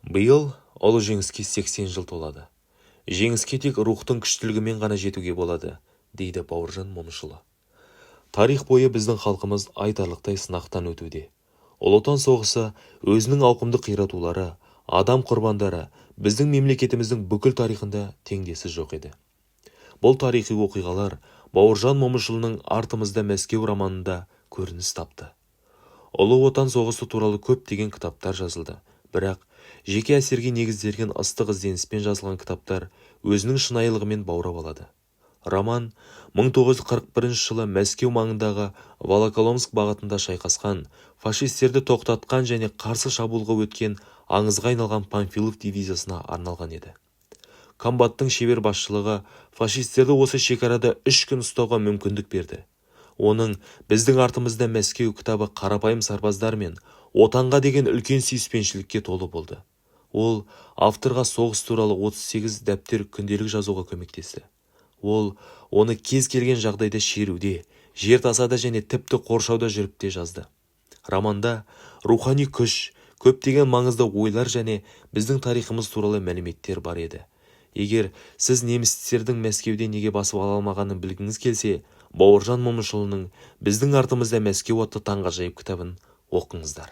Биыл ұлы жеңіске 80 жыл толады. Жеңіске тек рухтың күштілігімен ғана жетуге болады, дейді Бауыржан Момышұлы. Тарих бойы біздің халқымыз айтарлықтай сынақтан өтуде. Ұлы Отан соғысы өзінің ауқымды қиратулары, адам құрбандары біздің мемлекетіміздің бүкіл тарихында теңдесі жоқ еді. Бұл тарихи оқиғалар Бауыржан Момышұлының «Артымызда Мәскеу» романында көрініс тапты. Ұлы Отан соғысы туралы көптеген кітаптар жазылды, бірақ жеке әсерге негізделген ыстық ізденіспен жазылған кітаптар өзінің шынайылығымен баурап алады. Роман 1941 жылы Мәскеу маңындағы Волоколамск бағытында шайқасқан, фашистерді тоқтатқан және қарсы шабуылға өткен аңызға айналған Панфилов дивизиясына арналған еді. Комбаттың шебер басшылығы фашистерді осы шекарада 3 күн ұстауға мүмкіндік берді. Оның «Біздің артымызда Мәскеу» кітабы қарапайым сарбаздар мен отанға деген үлкен сүйіспеншілікке толы болды. Ол авторға соғыс туралы 38 дәптер күнделік жазуға көмектесті. Ол оны кез келген жағдайда шеруде, жертасада және тіпті қоршауда жүріп те жазды. Романда рухани күш, көптеген маңызды ойлар және біздің тарихымыз туралы мәліметтер бар еді. Егер сіз немістердің Мәскеуде неге басып ала алмағанын білгіңіз келсе, Бауыржан Момышұлының «Біздің артымызда Мәскеу» атты таңғажайып кітабын оқыңыздар.